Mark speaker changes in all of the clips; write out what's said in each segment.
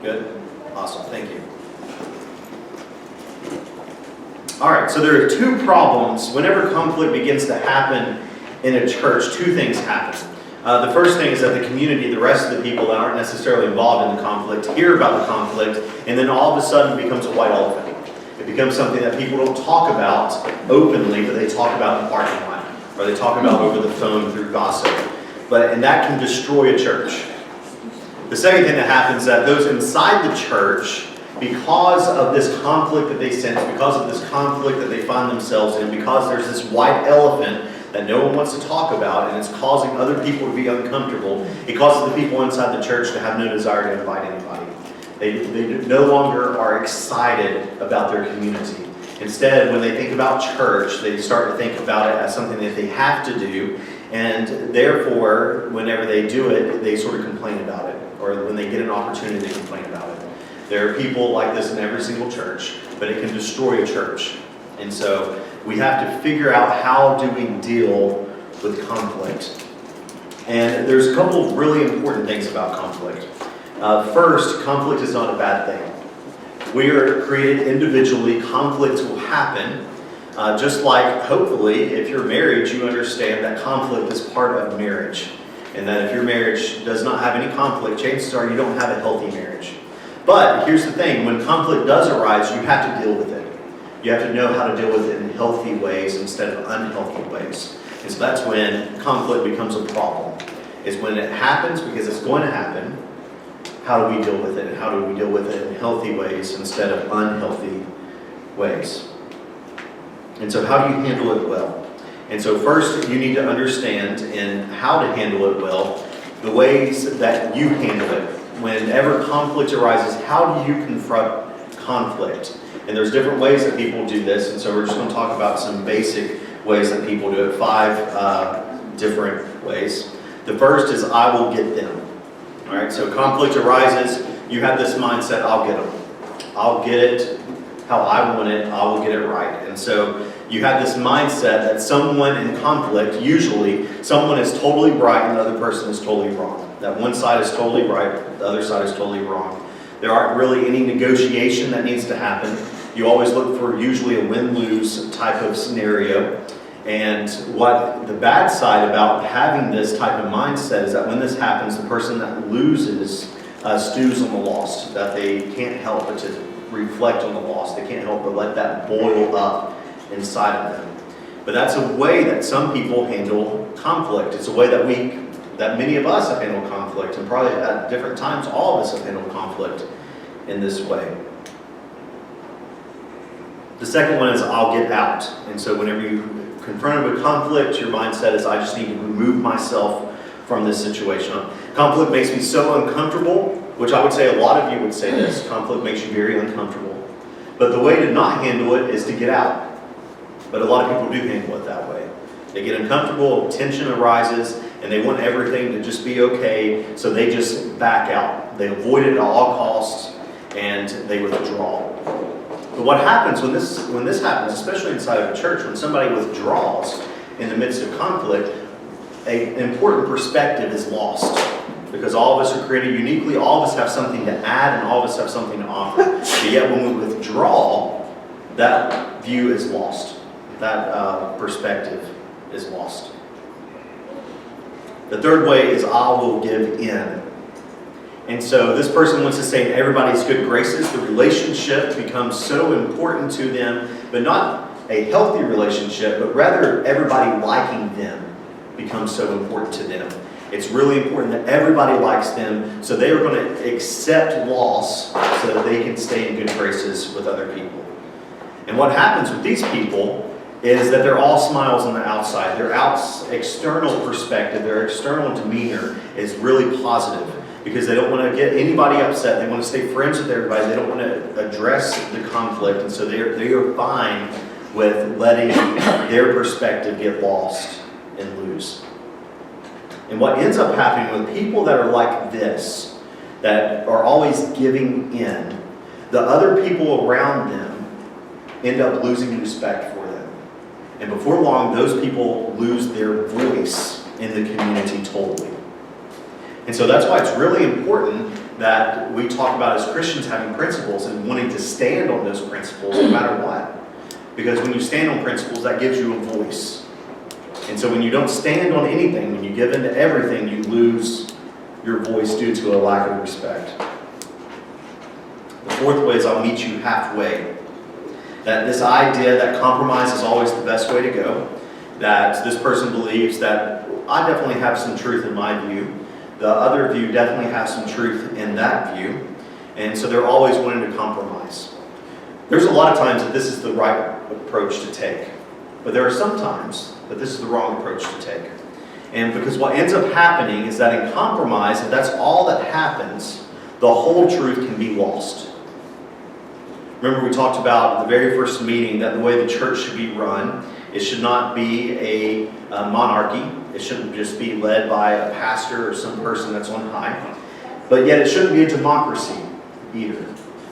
Speaker 1: Good? Awesome, thank you. All right, so there are two problems. Whenever conflict begins to happen in a church, two things happen. The first thing is that the community, the rest of the people that aren't necessarily involved in the conflict, hear about the conflict, and then all of a sudden it becomes a white elephant. It becomes something that people don't talk about openly, but they talk about in the parking lot, or they talk about over the phone through gossip. And that can destroy a church. The second thing that happens is that those inside the church, because of this conflict that they sense, because of this conflict that they find themselves in, because there's this white elephant that no one wants to talk about, and it's causing other people to be uncomfortable, it causes the people inside the church to have no desire to invite anybody. They no longer are excited about their community. Instead, when they think about church, they start to think about it as something that they have to do, and therefore, whenever they do it, they sort of complain about it, or when they get an opportunity to complain about it. There are people like this in every single church, but it can destroy a church. And so we have to figure out, how do we deal with conflict? And there's a couple of really important things about conflict. First, conflict is not a bad thing. We are created individually. Conflict will happen. Just like, hopefully, if you're married, you understand that conflict is part of marriage. And that if your marriage does not have any conflict, chances are you don't have a healthy marriage. But here's the thing, when conflict does arise, you have to deal with it. You have to know how to deal with it in healthy ways instead of unhealthy ways. And so that's when conflict becomes a problem. Is when it happens, because it's going to happen, how do we deal with it? And how do we deal with it in healthy ways instead of unhealthy ways? And so how do you handle it well? And so first, you need to understand in how to handle it well, the ways that you handle it. Whenever conflict arises, how do you confront conflict? And there's different ways that people do this, and so we're just going to talk about some basic ways that people do it, 5 different ways. The first is, I will get them. All right, so conflict arises, you have this mindset, I'll get them. I'll get it how I want it, I will get it right. And so you have this mindset that someone in conflict, usually someone is totally right and the other person is totally wrong. That one side is totally right, the other side is totally wrong. There aren't really any negotiation that needs to happen. You always look for usually a win-lose type of scenario. And what the bad side about having this type of mindset is that when this happens, the person that loses stews on the loss, that they can't help but to reflect on the loss. They can't help but let that boil up inside of them. But that's a way that some people handle conflict. It's a way that many of us have handled conflict, and probably at different times all of us have handled conflict in this way. The second one is, I'll get out. And so whenever you confronted with conflict, your mindset is, I just need to remove myself from this situation. Conflict makes me so uncomfortable, which I would say a lot of you would say this. Conflict makes you very uncomfortable. But the way to not handle it is to get out. But a lot of people do handle it that way. They get uncomfortable, tension arises, and they want everything to just be okay, so they just back out. They avoid it at all costs, and they withdraw. But what happens when this happens, especially inside of a church, when somebody withdraws in the midst of conflict, an important perspective is lost. Because all of us are created uniquely, all of us have something to add, and all of us have something to offer. But yet when we withdraw, that view is lost. That perspective is lost. The third way is, I will give in. And so this person wants to stay in everybody's good graces. The relationship becomes so important to them, but not a healthy relationship, but rather everybody liking them becomes so important to them. It's really important that everybody likes them, so they are going to accept loss so that they can stay in good graces with other people. And what happens with these people is that they're all smiles on the outside. Their external perspective, their external demeanor is really positive, because they don't want to get anybody upset. They want to stay friends with everybody. They don't want to address the conflict, and so they are fine with letting their perspective get lost and lose. And what ends up happening with people that are like this, that are always giving in, the other people around them end up losing respect for them. And before long, those people lose their voice in the community totally. And so that's why it's really important that we talk about as Christians having principles and wanting to stand on those principles no matter what. Because when you stand on principles, that gives you a voice. And so when you don't stand on anything, when you give in to everything, you lose your voice due to a lack of respect. The fourth way is I'll meet you halfway. That this idea that compromise is always the best way to go. That this person believes that I definitely have some truth in my view. The other view definitely has some truth in that view. And so they're always wanting to compromise. There's a lot of times that this is the right approach to take. But there are some times that this is the wrong approach to take. And because what ends up happening is that in compromise, if that's all that happens, the whole truth can be lost. Remember we talked about at the very first meeting that the way the church should be run, it should not be a monarchy. It shouldn't just be led by a pastor or some person that's on high. But yet it shouldn't be a democracy either.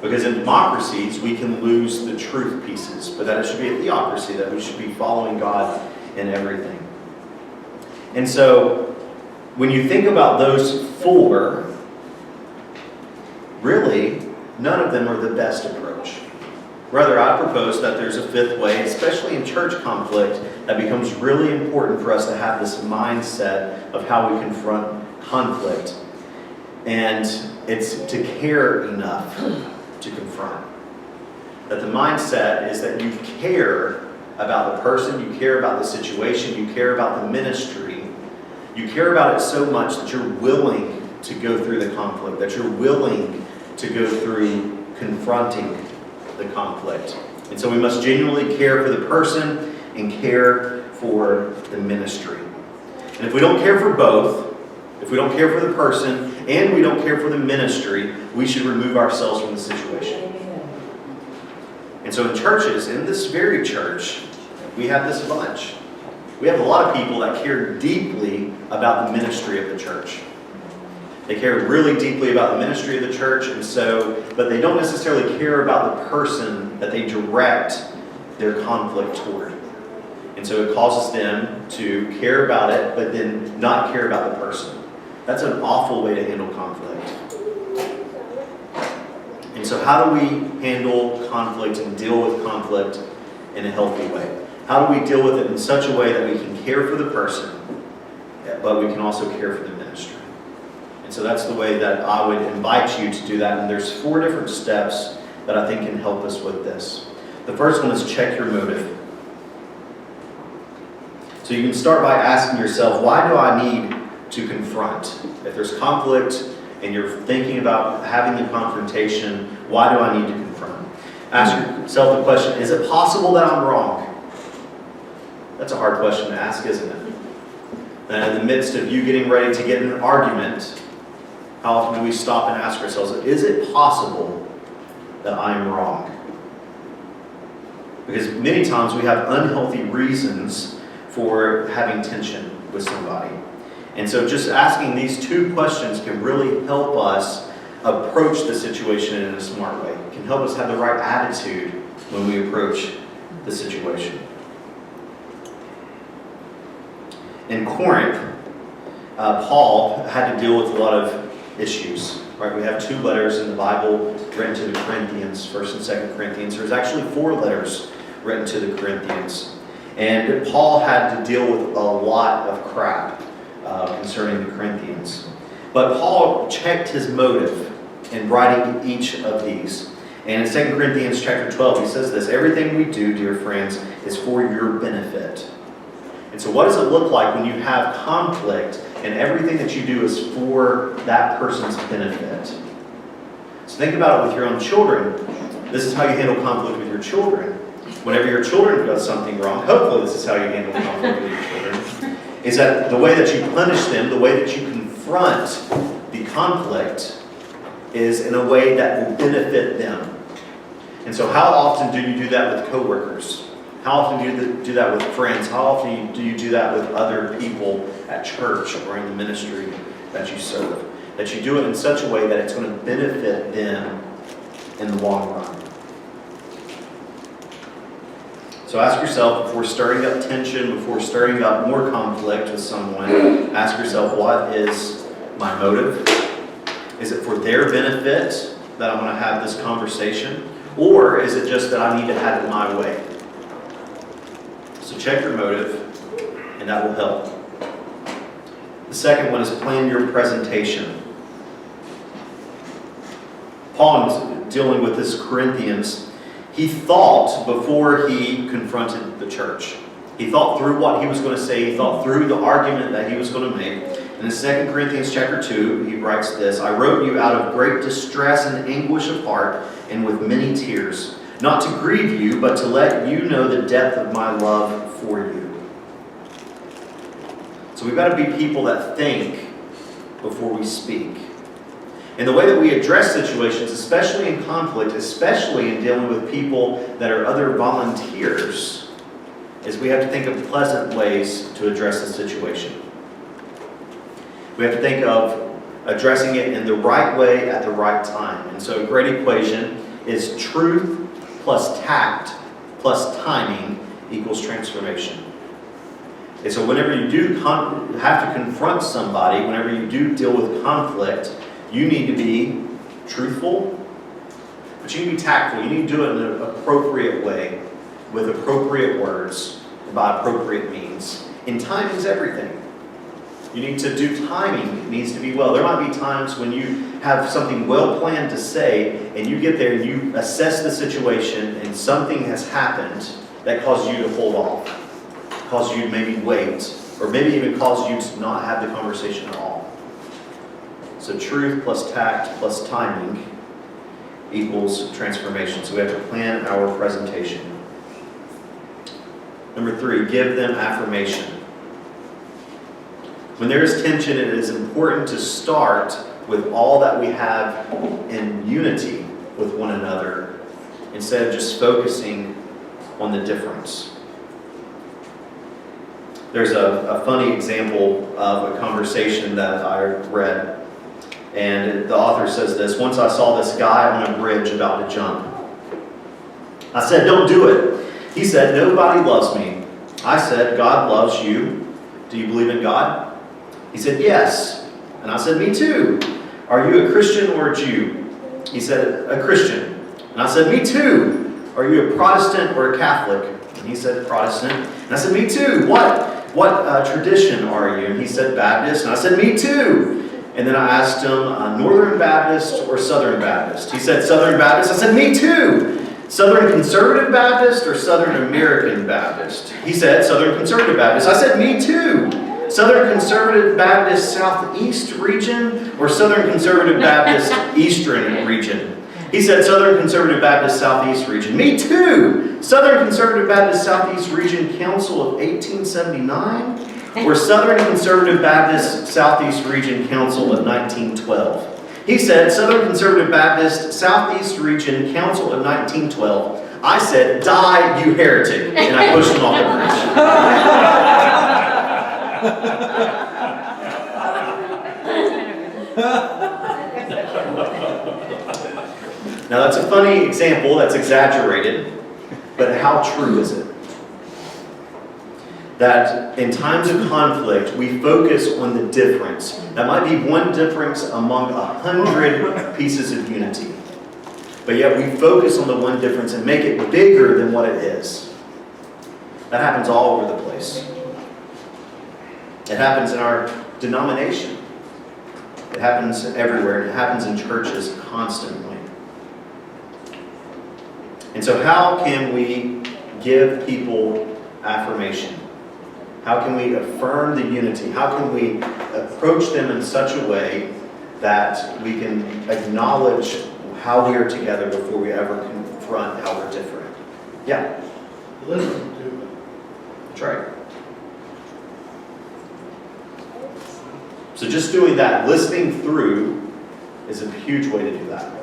Speaker 1: Because in democracies, we can lose the truth pieces. But that it should be a theocracy, that we should be following God in everything. And so, when you think about those four, really, none of them are the best approach. Rather, I propose that there's a fifth way, especially in church conflict, that becomes really important for us to have this mindset of how we confront conflict. And it's to care enough to confront. That the mindset is that you care about the person, you care about the situation, you care about the ministry. You care about it so much that you're willing to go through the conflict, that you're willing to go through confronting the conflict. And so we must genuinely care for the person and care for the ministry. And if we don't care for both, if we don't care for the person and we don't care for the ministry, we should remove ourselves from the situation. And so in churches, in this very church, we have this bunch. We have a lot of people that care deeply about the ministry of the church. They care really deeply about the ministry of the church, but they don't necessarily care about the person that they direct their conflict toward. And so it causes them to care about it, but then not care about the person. That's an awful way to handle conflict. And so how do we handle conflict and deal with conflict in a healthy way? How do we deal with it in such a way that we can care for the person, but we can also care for the ministry? And so that's the way that I would invite you to do that. And there's 4 different steps that I think can help us with this. The first one is check your motive. So you can start by asking yourself, why do I need to confront? If there's conflict and you're thinking about having the confrontation, why do I need to confront? Ask yourself the question, is it possible that I'm wrong? That's a hard question to ask, isn't it? And in the midst of you getting ready to get in an argument, how often do we stop and ask ourselves, is it possible that I'm wrong? Because many times we have unhealthy reasons for having tension with somebody. And so just asking these 2 questions can really help us approach the situation in a smart way. It can help us have the right attitude when we approach the situation. In Corinth, Paul had to deal with a lot of issues. Right? We have 2 letters in the Bible written to the Corinthians, 1st and 2nd Corinthians. There's actually 4 letters written to the Corinthians. And Paul had to deal with a lot of crap concerning the Corinthians. But Paul checked his motive in writing each of these. And in 2 Corinthians chapter 12, he says this, everything we do, dear friends, is for your benefit. And so what does it look like when you have conflict and everything that you do is for that person's benefit? So think about it with your own children. This is how you handle conflict with your children. Whenever your children does something wrong, hopefully this is how you handle conflict with your children, is that the way that you punish them, the way that you confront the conflict is in a way that will benefit them. And so how often do you do that with coworkers? How often do you do that with friends? How often do you do that with other people at church or in the ministry that you serve? That you do it in such a way that it's going to benefit them in the long run. So ask yourself, before stirring up tension, before stirring up more conflict with someone, ask yourself, what is my motive? Is it for their benefit that I'm going to have this conversation? Or is it just that I need to have it my way? So check your motive, and that will help. The second one is plan your presentation. Paul is dealing with this Corinthians. He thought before he confronted the church. He thought through what he was going to say. He thought through the argument that he was going to make. And in 2 Corinthians chapter 2, he writes this, I wrote you out of great distress and anguish of heart and with many tears, not to grieve you, but to let you know the depth of my love for you. So we've got to be people that think before we speak. And the way that we address situations, especially in conflict, especially in dealing with people that are other volunteers, is we have to think of pleasant ways to address the situation. We have to think of addressing it in the right way at the right time. And so a great equation is truth plus tact plus timing equals transformation. And so whenever you do have to confront somebody, whenever you do deal with conflict, you need to be truthful, but you need to be tactful. You need to do it in an appropriate way, with appropriate words, and by appropriate means. And timing is everything. You need to do timing. It needs to be well. There might be times when you have something well planned to say, and you get there and you assess the situation, and something has happened that caused you to hold off, caused you to maybe wait, or maybe even caused you to not have the conversation at all. So truth plus tact plus timing equals transformation. So we have to plan our presentation. Number 3, give them affirmation. When there is tension, it is important to start with all that we have in unity with one another, instead of just focusing on the difference. There's a funny example of a conversation that I read. And the author says this, once I saw this guy on a bridge about to jump. I said, don't do it. He said, nobody loves me. I said, God loves you. Do you believe in God? He said, yes. And I said, me too. Are you a Christian or a Jew? He said, a Christian. And I said, me too. Are you a Protestant or a Catholic? And he said, Protestant. And I said, me too. What tradition are you? And he said, Baptist. And I said, me too. And then I asked him, Northern Baptist or Southern Baptist? He said, Southern Baptist. I said, me too. Southern Conservative Baptist or Southern American Baptist? He said, Southern Conservative Baptist. I said, me too. Southern Conservative Baptist Southeast region or Southern Conservative Baptist Eastern region? He said, Southern Conservative Baptist Southeast region. Me too. Southern Conservative Baptist Southeast Region Council of 1879 or Southern Conservative Baptist Southeast Region Council of 1912. He said, Southern Conservative Baptist Southeast Region Council of 1912. I said, die, you heretic. And I pushed him off the bridge. Now that's a funny example, that's exaggerated, but how true is it? That in times of conflict, we focus on the difference. That might be one difference among 100 pieces of unity. But yet we focus on the one difference and make it bigger than what it is. That happens all over the place. It happens in our denomination. It happens everywhere. It happens in churches constantly. And so how can we give people affirmation? How can we affirm the unity? How can we approach them in such a way that we can acknowledge how we are together before we ever confront how we're different? Yeah?
Speaker 2: Listen to them.
Speaker 1: That's right. So just doing that, listening through, is a huge way to do that.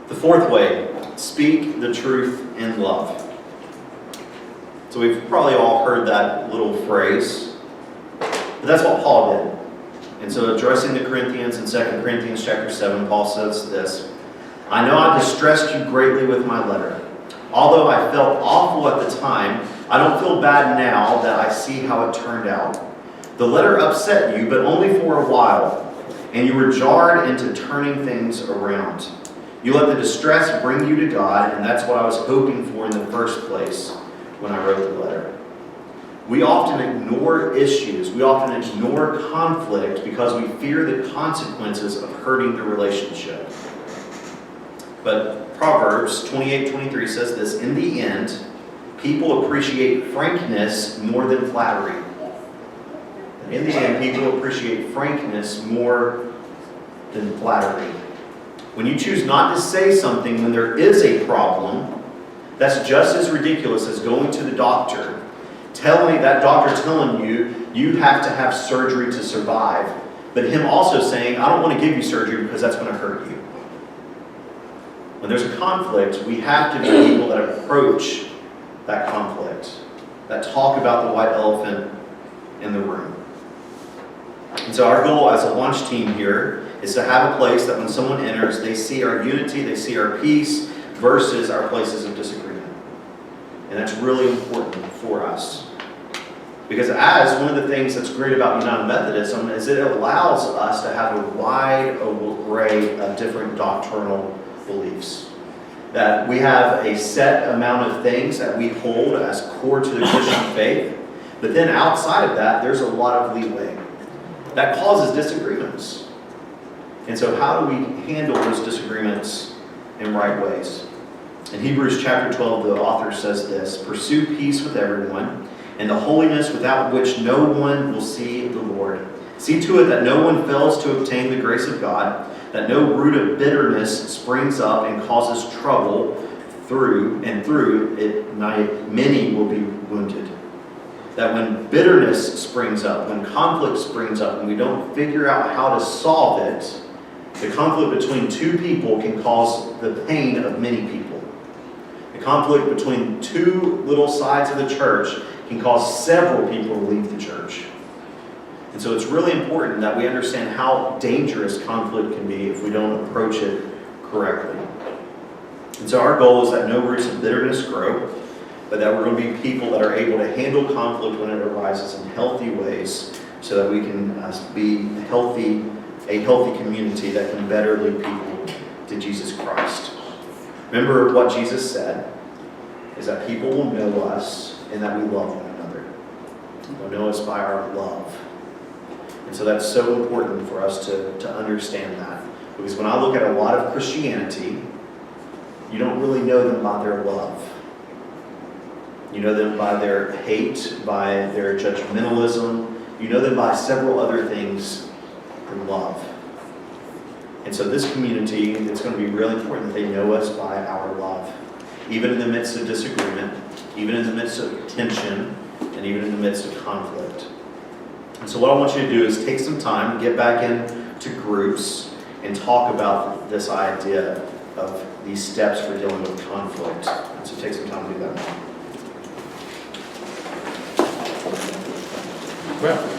Speaker 1: The fourth way, speak the truth in love. So we've probably all heard that little phrase, but that's what Paul did. And so addressing the Corinthians in 2 Corinthians chapter 7, Paul says this, I know I distressed you greatly with my letter. Although I felt awful at the time, I don't feel bad now that I see how it turned out. The letter upset you, but only for a while, and you were jarred into turning things around. You let the distress bring you to God, and that's what I was hoping for in the first place when I wrote the letter. We often ignore issues, we often ignore conflict because we fear the consequences of hurting the relationship. But Proverbs 28:23 says this, in the end, people appreciate frankness more than flattery. In the end, people appreciate frankness more than flattery. When you choose not to say something when there is a problem, that's just as ridiculous as going to the doctor, telling you you have to have surgery to survive, but him also saying, I don't want to give you surgery because that's going to hurt you. When there's a conflict, we have to be people that approach that conflict, that talk about the white elephant in the room. And so our goal as a launch team here is to have a place that when someone enters, they see our unity, they see our peace, versus our places of disagreement. And that's really important for us. Because as one of the things that's great about United Methodism is it allows us to have a wide array of different doctrinal beliefs. That we have a set amount of things that we hold as core to the Christian faith, but then outside of that, there's a lot of leeway. That causes disagreements. And so how do we handle those disagreements in right ways? In Hebrews chapter 12, the author says this, pursue peace with everyone, and the holiness without which no one will see the Lord. See to it that no one fails to obtain the grace of God, that no root of bitterness springs up and causes trouble, through it many will be wounded. That when bitterness springs up, when conflict springs up, and we don't figure out how to solve it, the conflict between two people can cause the pain of many people. The conflict between two little sides of the church can cause several people to leave the church. And so it's really important that we understand how dangerous conflict can be if we don't approach it correctly. And so our goal is that no roots of bitterness grow, but that we're going to be people that are able to handle conflict when it arises in healthy ways so that we can be a healthy community that can better lead people to Jesus Christ. Remember what Jesus said, is that people will know us and that we love one another. They'll know us by our love. And so that's so important for us to understand that. Because when I look at a lot of Christianity, you don't really know them by their love. You know them by their hate, by their judgmentalism. You know them by several other things than love. And so this community, it's going to be really important that they know us by our love. Even in the midst of disagreement, even in the midst of tension, and even in the midst of conflict. And so what I want you to do is take some time, get back into groups, and talk about this idea of these steps for dealing with conflict. And so take some time to do that now.
Speaker 3: Well,